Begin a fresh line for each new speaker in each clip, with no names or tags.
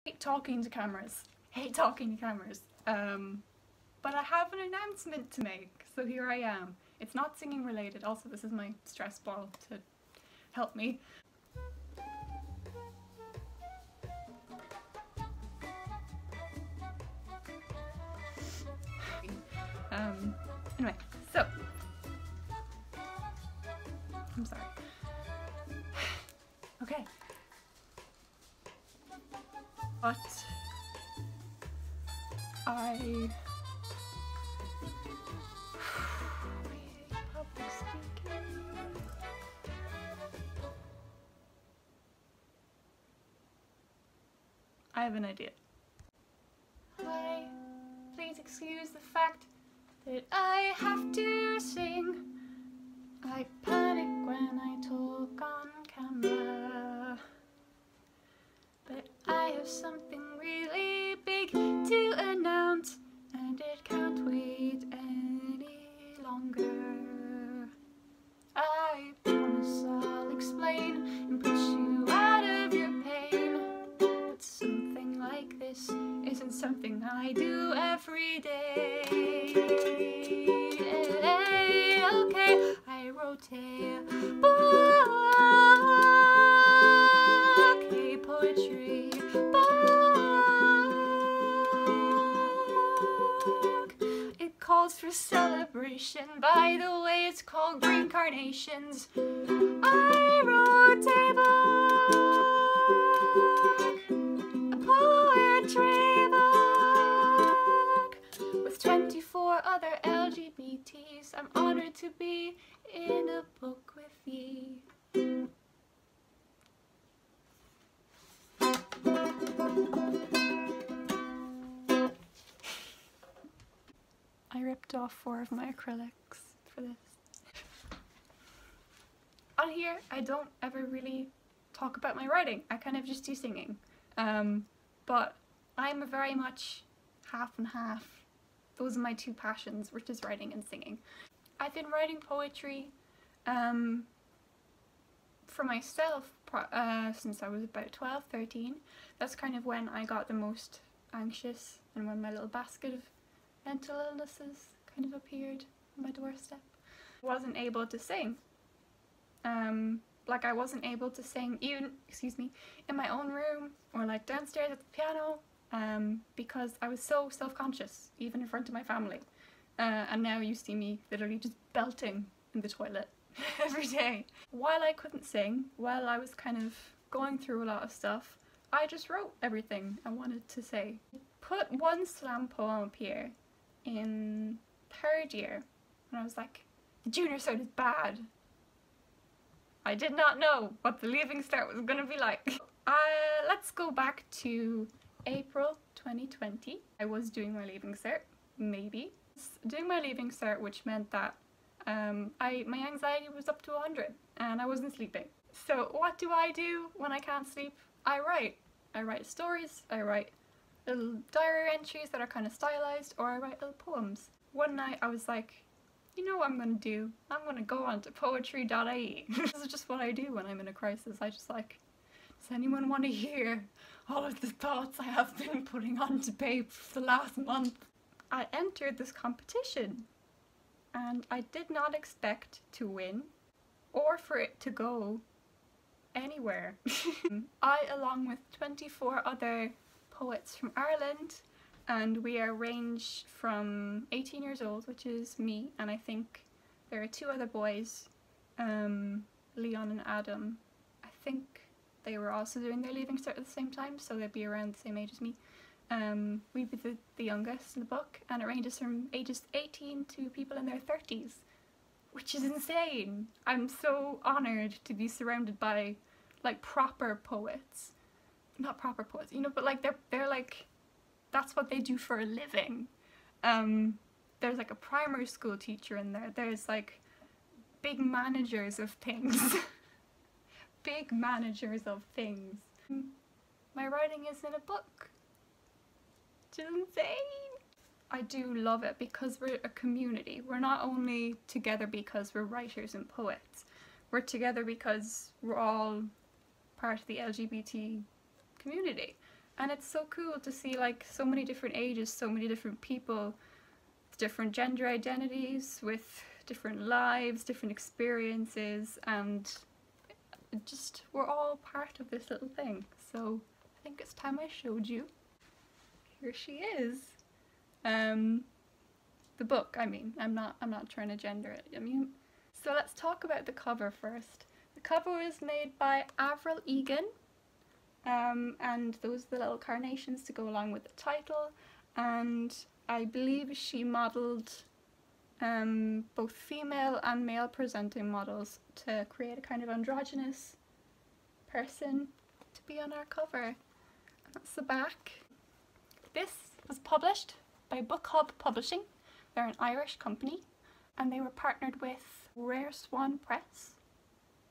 Hate talking to cameras. Hate talking to cameras. But I have an announcement to make, so here I am. It's not singing related. Also, this is my stress ball to help me. Anyway, so I'm sorry. Okay. But I public speaking. I have an idea. Hi, please excuse the fact that I have to sing. I panic when I talk on camera, but I have something really big to announce, and it can't wait any longer. I promise I'll explain and push you out of your pain, but something like this isn't something I do every day. Okay, I wrote a book, a poetry book. It calls for celebration, by the way it's called Green Carnations. I wrote a book, a poetry book, with 24 other LGBTs. I'm honored to be in a book with ye. I ripped off 4 of my acrylics for this. On here, I don't ever really talk about my writing. I kind of just do singing. But I'm very much half and half. Those are my 2 passions, which is writing and singing. I've been writing poetry for myself since I was about 12, 13. That's kind of when I got the most anxious and when my little basket of mental illnesses kind of appeared on my doorstep. I wasn't able to sing. Like I wasn't able to sing even, in my own room or like downstairs at the piano because I was so self-conscious, even in front of my family. And now you see me literally just belting in the toilet every day. While I couldn't sing, while I was kind of going through a lot of stuff, I just wrote everything I wanted to say. Put one slam poem up here in 3rd year when I was like, the junior cert is bad. I did not know what the Leaving Cert was gonna be like. Let's go back to April 2020. I was doing my Leaving Cert, maybe. Doing my Leaving Cert, which meant that my anxiety was up to 100 and I wasn't sleeping. So what do I do when I can't sleep? I write. I write stories, I write little diary entries that are kind of stylized, or I write little poems. One night I was like, you know what I'm gonna do? I'm gonna go on to poetry.ie. This is just what I do when I'm in a crisis. I just like, does anyone want to hear all of the thoughts I have been putting onto paper for the last month? I entered this competition and I did not expect to win or for it to go anywhere. I, along with 24 other poets from Ireland, and we are ranged from 18 years old, which is me, and I think there are 2 other boys, Leon and Adam. I think they were also doing their Leaving Cert at the same time, so they'd be around the same age as me. We'd be the youngest in the book, and it ranges from ages 18 to people in their 30s, which is insane. I'm so honoured to be surrounded by like proper poets. Not proper poets, you know, but like they're like, that's what they do for a living. There's like a primary school teacher in there. There's like big managers of things. Big managers of things. My writing is in a book. Which is insane. I do love it because we're a community. We're not only together because we're writers and poets. We're together because we're all part of the LGBT community. And it's so cool to see like so many different ages, so many different people, different gender identities, with different lives, different experiences, and just we're all part of this little thing. So I think it's time I showed you. Here she is. The book, I mean. I'm not trying to gender it. I mean, so let's talk about the cover first. The cover was made by Avril Egan, and those are the little carnations to go along with the title, and I believe she modelled both female and male presenting models to create a kind of androgynous person to be on our cover. And that's the back. This was published by Book Hub Publishing. They're an Irish company, and they were partnered with Rare Swan Press,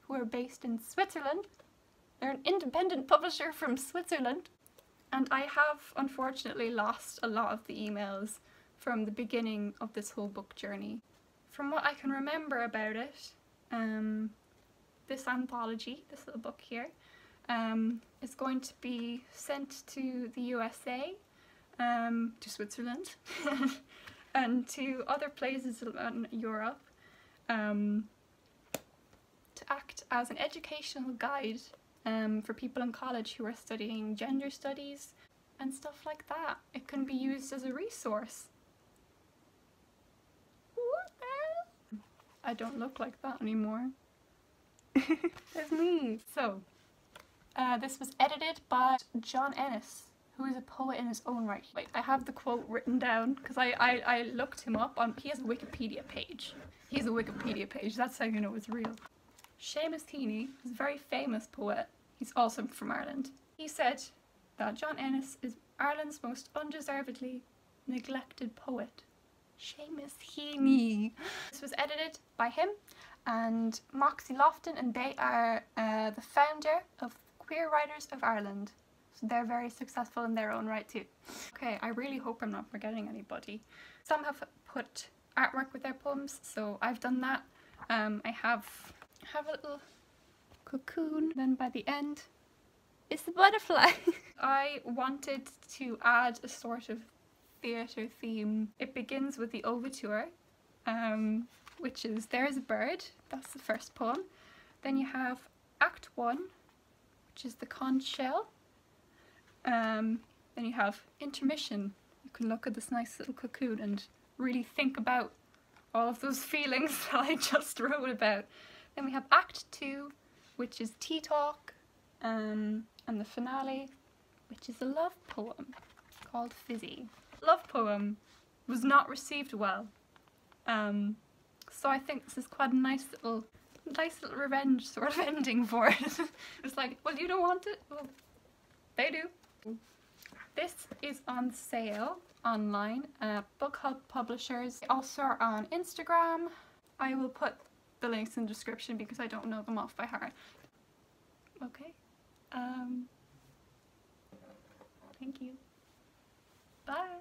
who are based in Switzerland. They're an independent publisher from Switzerland. And I have unfortunately lost a lot of the emails from the beginning of this whole book journey. From what I can remember about it, this anthology, this little book here, is going to be sent to the USA, to Switzerland, and to other places in Europe, to act as an educational guide for people in college who are studying gender studies and stuff like that. It can be used as a resource. What the hell? I don't look like that anymore. There's me. So, this was edited by John Ennis, who is a poet in his own right. Wait, I have the quote written down because I looked him up on, he has a Wikipedia page. He has a Wikipedia page, that's how you know it's real. Seamus Heaney is a very famous poet. He's also from Ireland. He said that John Ennis is Ireland's most undeservedly neglected poet. Seamus Heaney. This was edited by him and Moxie Lofton, and they are the founder of Queer Writers of Ireland. So they're very successful in their own right too. Okay, I really hope I'm not forgetting anybody. Some have put artwork with their poems, so I've done that. I have a little cocoon, then by the end is the butterfly. I wanted to add a sort of theatre theme. It begins with the overture, which is There's a Bird, that's the first poem. Then you have Act 1, which is the conch shell. Then you have intermission. You can look at this nice little cocoon and really think about all of those feelings that I just wrote about. Then we have Act 2, which is tea talk, and the finale, which is a love poem called Fizzy. Love poem was not received well, so I think this is quite a nice little revenge sort of ending for it. It's like, well, you don't want it? Well, they do. This is on sale online at Book Hub Publishers. They also are on Instagram. I will put the links in the description because I don't know them off by heart. Okay. Thank you. Bye.